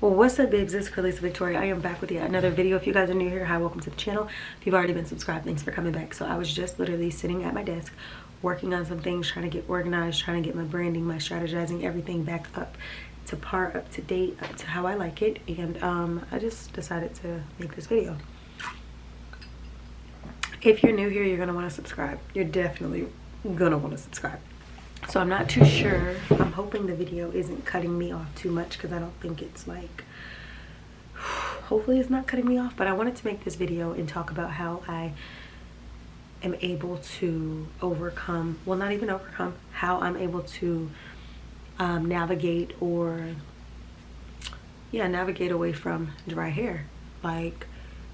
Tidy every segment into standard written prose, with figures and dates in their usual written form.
Well, what's up, babes? It's Cralisa Victoria. I am back with yet another video. If you guys are new here, hi, welcome to the channel. If you've already been subscribed, thanks for coming back. So I was just literally sitting at my desk working on some things, trying to get organized, trying to get my branding, my strategizing, everything back up to par, up to date, up to how I like it. And I just decided to make this video. If you're new here, you're gonna want to subscribe. You're definitely gonna want to subscribe. So I'm not too sure. I'm hoping the video isn't cutting me off too much because I don't think it's like, hopefully it's not cutting me off. But I wanted to make this video and talk about how I am able to overcome, well, not even overcome, how I'm able to navigate away from dry hair. Like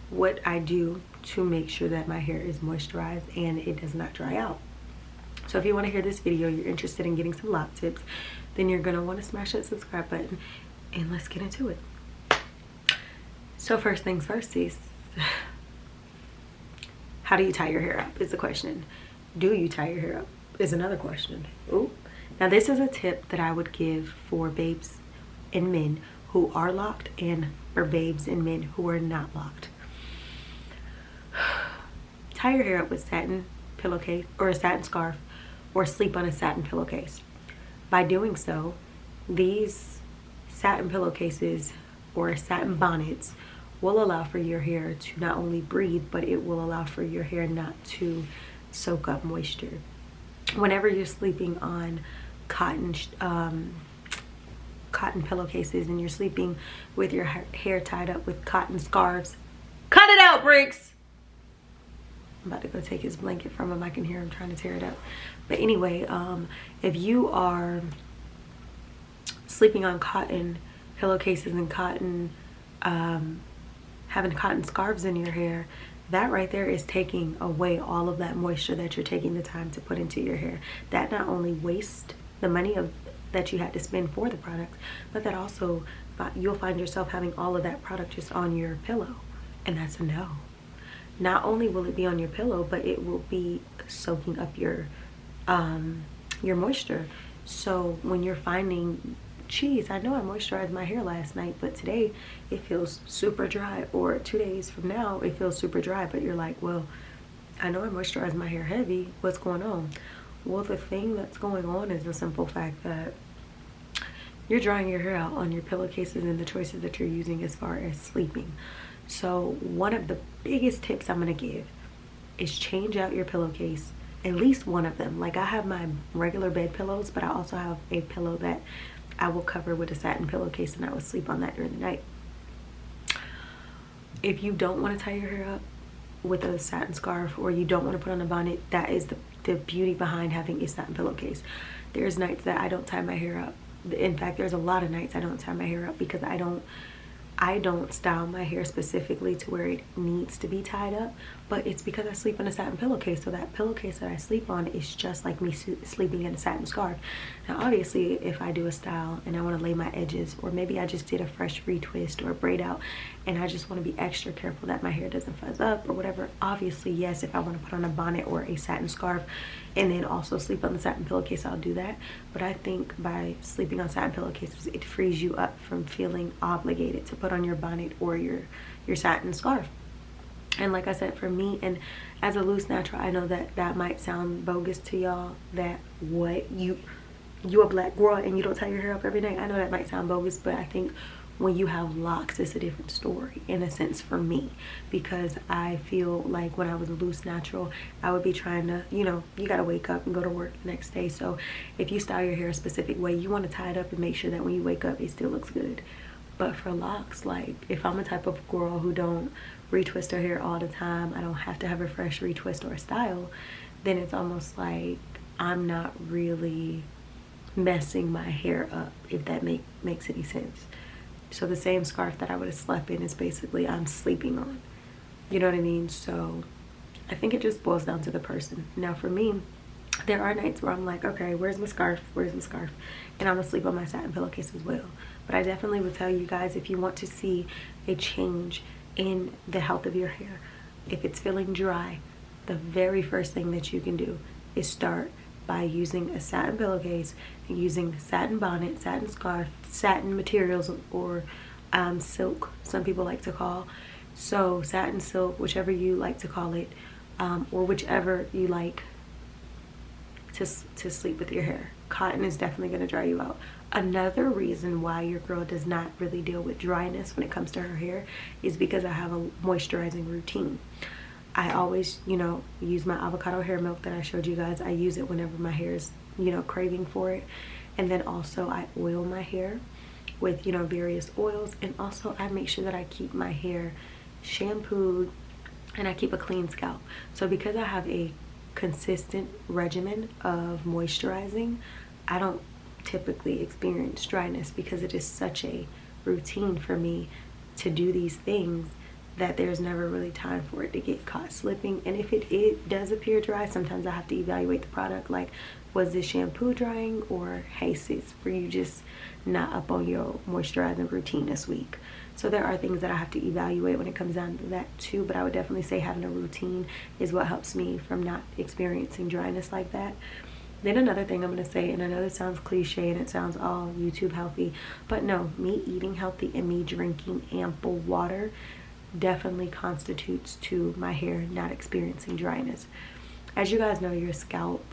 what I do to make sure that my hair is moisturized and it does not dry out. So if you want to hear this video, you're interested in getting some LOCS tips, then you're going to want to smash that subscribe button and let's get into it. So first things first, sis. How do you tie your hair up is the question. Do you tie your hair up is another question. Ooh. Now this is a tip that I would give for babes and men who are locked and for babes and men who are not locked. Tie your hair up with satin pillowcase or a satin scarf, or sleep on a satin pillowcase. By doing so, these satin pillowcases or satin bonnets will allow for your hair to not only breathe, but it will allow for your hair not to soak up moisture. Whenever you're sleeping on cotton pillowcases and you're sleeping with your hair tied up with cotton scarves, cut it out, Bricks! I'm about to go take his blanket from him. I can hear him trying to tear it up. But anyway, if you are sleeping on cotton pillowcases and cotton, having cotton scarves in your hair, that right there is taking away all of that moisture that you're taking the time to put into your hair. That not only wastes the money that you had to spend for the product, but that also you'll find yourself having all of that product just on your pillow, and that's a no. Not only will it be on your pillow, but it will be soaking up your moisture. So when you're finding, geez, I know I moisturized my hair last night, but today it feels super dry, or 2 days from now it feels super dry, but you're like, well, I know I moisturized my hair heavy, what's going on? Well, the thing that's going on is the simple fact that you're drying your hair out on your pillowcases and the choices that you're using as far as sleeping. So one of the biggest tips I'm going to give is change out your pillowcase, at least one of them. Like I have my regular bed pillows, but I also have a pillow that I will cover with a satin pillowcase and I will sleep on that during the night. If you don't want to tie your hair up with a satin scarf, or you don't want to put on a bonnet, that is the beauty behind having a satin pillowcase. There's nights that I don't tie my hair up. In fact, there's a lot of nights I don't tie my hair up because I don't style my hair specifically to where it needs to be tied up, but it's because I sleep on a satin pillowcase. So that pillowcase that I sleep on is just like me sleeping in a satin scarf. Now obviously if I do a style and I want to lay my edges, or maybe I just did a fresh retwist or a braid out and I just want to be extra careful that my hair doesn't fuzz up or whatever, obviously yes, if I want to put on a bonnet or a satin scarf and then also sleep on the satin pillowcase, I'll do that. But I think by sleeping on satin pillowcases, it frees you up from feeling obligated to put on your bonnet or your satin scarf. And like I said, for me, and as a loose natural, I know that that might sound bogus to y'all, that what you a black girl and you don't tie your hair up every night. I know that might sound bogus, but I think when you have locks, it's a different story in a sense for me, because I feel like when I was a loose natural, I would be trying to, you know, you got to wake up and go to work the next day. So if you style your hair a specific way, you want to tie it up and make sure that when you wake up, it still looks good. But for locks, like if I'm a type of girl who don't retwist her hair all the time, I don't have to have a fresh retwist or a style, then it's almost like I'm not really messing my hair up, if that makes any sense. So the same scarf that I would have slept in is basically I'm sleeping on. You know what I mean? So I think it just boils down to the person. Now for me, there are nights where I'm like, okay, where's my scarf? Where's my scarf? And I'm gonna sleep on my satin pillowcase as well. But I definitely would tell you guys, if you want to see a change in the health of your hair, if it's feeling dry, the very first thing that you can do is start by using a satin pillowcase and using satin bonnet, satin scarf, satin materials, or silk, some people like to call. So satin, silk, whichever you like to call it, or whichever you like to sleep with your hair. Cotton is definitely going to dry you out. Another reason why your girl does not really deal with dryness when it comes to her hair is because I have a moisturizing routine. I always, you know, use my avocado hair milk that I showed you guys. I use it whenever my hair is, you know, craving for it. And then also I oil my hair with, you know, various oils. And also I make sure that I keep my hair shampooed and I keep a clean scalp. So because I have a consistent regimen of moisturizing, I don't typically experience dryness because it is such a routine for me to do these things that there's never really time for it to get caught slipping. And if it does appear dry, sometimes I have to evaluate the product, like, was this shampoo drying, or hey sis, were you just not up on your moisturizing routine this week? So there are things that I have to evaluate when it comes down to that too, but I would definitely say having a routine is what helps me from not experiencing dryness like that. Then another thing I'm going to say, and I know this sounds cliche and it sounds all YouTube healthy, but no, me eating healthy and me drinking ample water definitely constitutes to my hair not experiencing dryness. As you guys know, your scalp,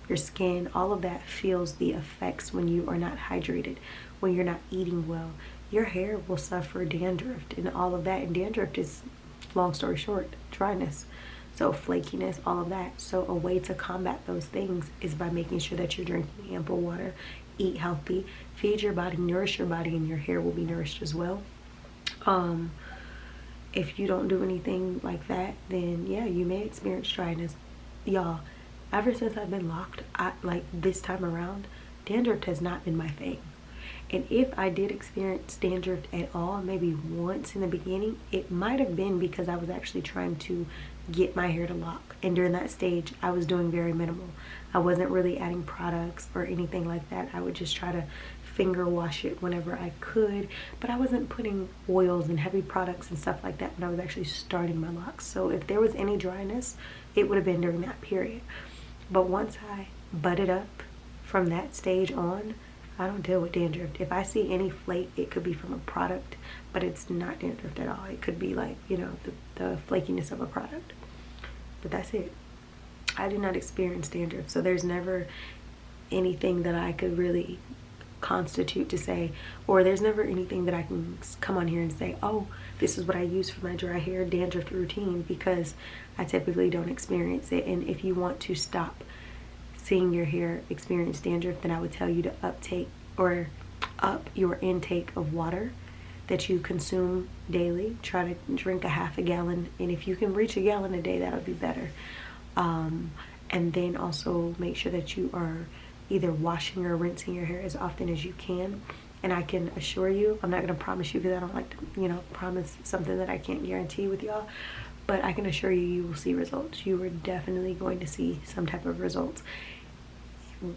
your skin, all of that feels the effects when you are not hydrated, when you're not eating well. Your hair will suffer dandruff and all of that, and dandruff is, long story short, dryness. So flakiness, all of that. So a way to combat those things is by making sure that you're drinking ample water, eat healthy, feed your body, nourish your body, and your hair will be nourished as well. If you don't do anything like that, then yeah, you may experience dryness. Y'all, ever since I've been locked, like this time around, dandruff has not been my thing. And if I did experience dandruff at all, maybe once in the beginning, it might have been because I was actually trying to get my hair to lock. And during that stage, I was doing very minimal. I wasn't really adding products or anything like that. I would just try to finger wash it whenever I could, but I wasn't putting oils and heavy products and stuff like that when I was actually starting my locks. So if there was any dryness, it would have been during that period. But once I butted up from that stage on, I don't deal with dandruff. If I see any flake, it could be from a product, but it's not dandruff at all. It could be like, you know, the flakiness of a product, but that's it. I do not experience dandruff, so there's never anything that I could really constitute to say, or there's never anything that I can come on here and say, oh, this is what I use for my dry hair dandruff routine, because I typically don't experience it. And if you want to stop seeing your hair experience dandruff, then I would tell you to up your intake of water that you consume daily. Try to drink a half a gallon, and if you can reach a gallon a day, that would be better. And then also make sure that you are either washing or rinsing your hair as often as you can. And I can assure you, I'm not going to promise you because I don't like to, you know, promise something that I can't guarantee with y'all, but I can assure you, you will see results. You are definitely going to see some type of results.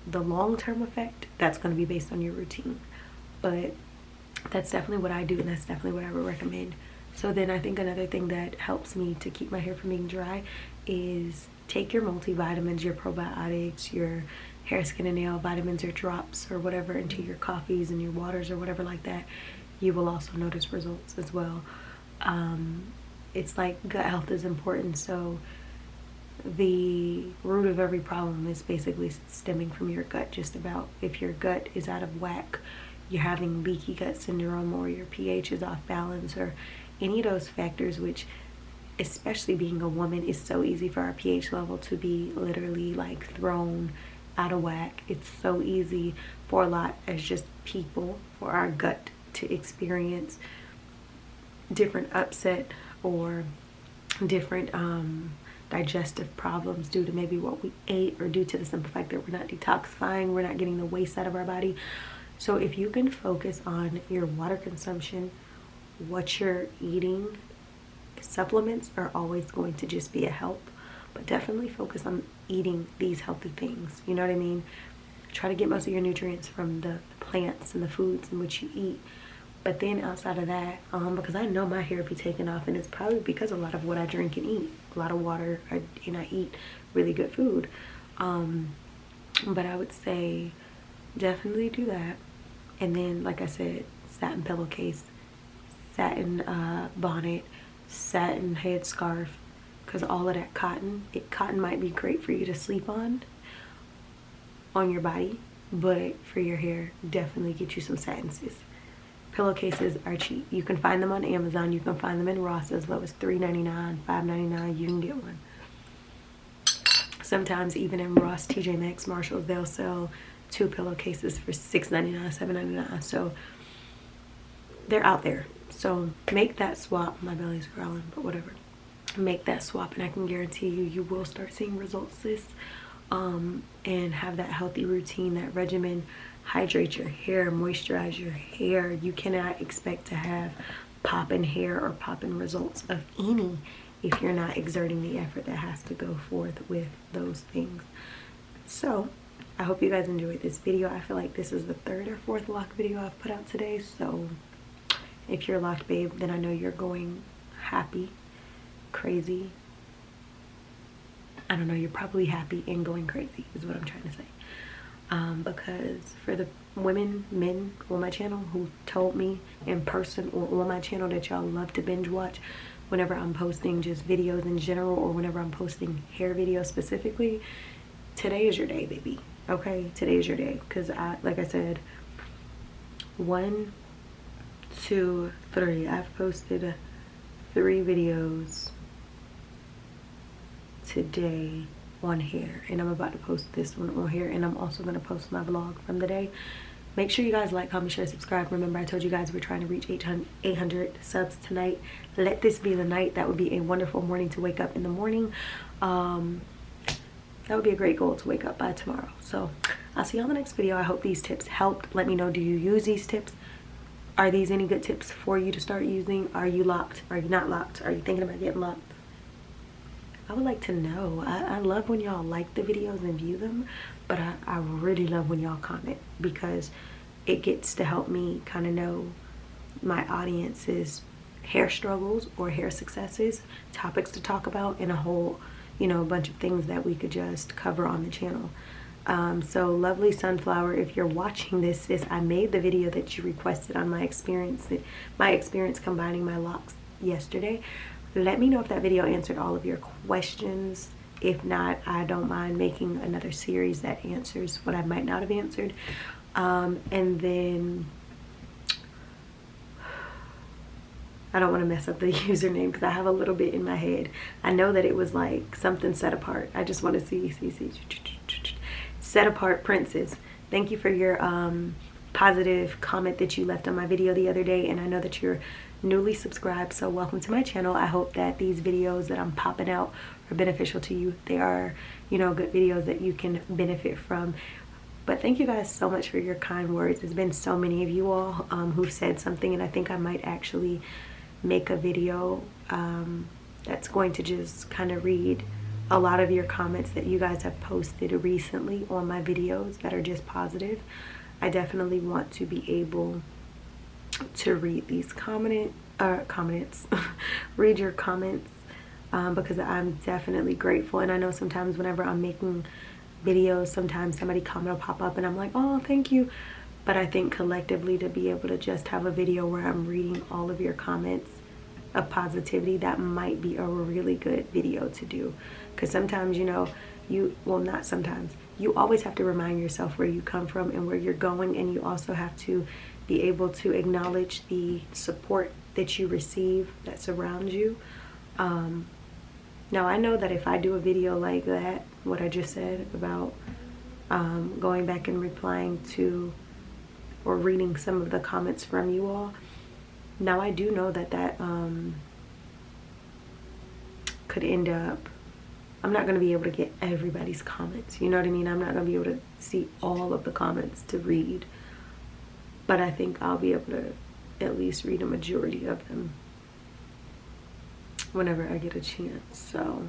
The long-term effect, that's going to be based on your routine, but that's definitely what I do, and that's definitely what I would recommend. So then I think another thing that helps me to keep my hair from being dry is take your multivitamins, your probiotics, your hair, skin, and nail vitamins or drops or whatever into your coffees and your waters or whatever like that. You will also notice results as well. It's like gut health is important, so the root of every problem is basically stemming from your gut. Just about, if your gut is out of whack, you're having leaky gut syndrome, or your pH is off balance, or any of those factors, which, especially being a woman, is so easy for our pH level to be literally like thrown out of whack. It's so easy for a lot as just people, for our gut to experience different upset or different digestive problems due to maybe what we ate, or due to the simple fact that we're not detoxifying, we're not getting the waste out of our body. So if you can focus on your water consumption, what you're eating, supplements are always going to just be a help, but definitely focus on eating these healthy things. You know what I mean? Try to get most of your nutrients from the plants and the foods in which you eat. But then outside of that, because I know my hair be taking off, and it's probably because a lot of what I drink and eat, a lot of water, and I eat really good food. But I would say definitely do that. And then, like I said, satin pillowcase satin bonnet, satin headscarf, because all of that cotton, cotton might be great for you to sleep on your body, but for your hair, definitely get you some satin, sis. Pillowcases are cheap. You can find them on Amazon. You can find them in Ross as low as $3.99, $5.99. You can get one. Sometimes even in Ross, TJ Maxx, Marshalls, they'll sell 2 pillowcases for $6.99, $7.99. So they're out there. So make that swap. My belly's growling, but whatever. Make that swap, and I can guarantee you, you will start seeing results, sis. And have that healthy routine, that regimen. Hydrate your hair, moisturize your hair. You cannot expect to have popping hair or popping results of any if you're not exerting the effort that has to go forth with those things. So I hope you guys enjoyed this video. I feel like this is the 3rd or 4th lock video I've put out today. So if you're locked, babe, then I know you're going happy, crazy. I don't know, you're probably happy and going crazy is what I'm trying to say. Because for the men on my channel who told me in person or on my channel that y'all love to binge watch whenever I'm posting just videos in general, or whenever I'm posting hair videos specifically, today is your day, baby. Okay, today is your day. Because like I said, 1, 2, 3, I've posted 3 videos today on hair, and I'm about to post this one on hair, and I'm also going to post my vlog from the day. Make sure you guys like, comment, share, subscribe. Remember, I told you guys we're trying to reach 800 subs tonight. Let this be the night. That would be a wonderful morning to wake up in the morning. That would be a great goal to wake up by tomorrow. So I'll see you on the next video. I hope these tips helped. Let me know, do you use these tips? Are these any good tips for you to start using? Are you locked? Are you not locked? Are you thinking about getting locked? I would like to know. I love when y'all like the videos and view them, but I really love when y'all comment, because it gets to help me kind of know my audience's hair struggles or hair successes, topics to talk about, and a whole, you know, bunch of things that we could just cover on the channel. So lovely sunflower, if you're watching this, sis, I made the video that you requested on my experience combining my locks yesterday. Let me know if that video answered all of your questions. If not, I don't mind making another series that answers what I might not have answered. And then I don't want to mess up the username because I have a little bit in my head. I know that it was like something set apart. I just want to see set apart princess. Thank you for your positive comment that you left on my video the other day, and I know that you're newly subscribed, so welcome to my channel. I hope that these videos that I'm popping out are beneficial to you. They are, you know, good videos that you can benefit from. But thank you guys so much for your kind words. There's been so many of you all who've said something, and I think I might actually make a video that's going to just kind of read a lot of your comments that you guys have posted recently on my videos that are just positive. I definitely want to be able to read these comments read your comments, because I'm definitely grateful. And I know sometimes whenever I'm making videos, sometimes somebody comment will pop up and I'm like, oh, thank you. But I think collectively, to be able to just have a video where I'm reading all of your comments of positivity, that might be a really good video to do. Because sometimes, you know, not sometimes, you always have to remind yourself where you come from and where you're going, and you also have to be able to acknowledge the support that you receive that surrounds you. Now I know that if I do a video like that, what I just said about going back and replying to or reading some of the comments from you all, now I do know that that could end up, I'm not going to be able to get everybody's comments, you know what I mean? I'm not going to be able to see all of the comments to read, but I think I'll be able to at least read a majority of them whenever I get a chance. So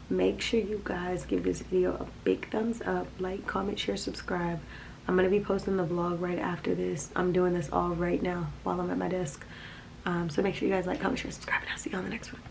make sure you guys give this video a big thumbs up, like, comment, share, subscribe. I'm going to be posting the vlog right after this. I'm doing this all right now while I'm at my desk. So make sure you guys like, comment, share, subscribe, and I'll see you on the next one.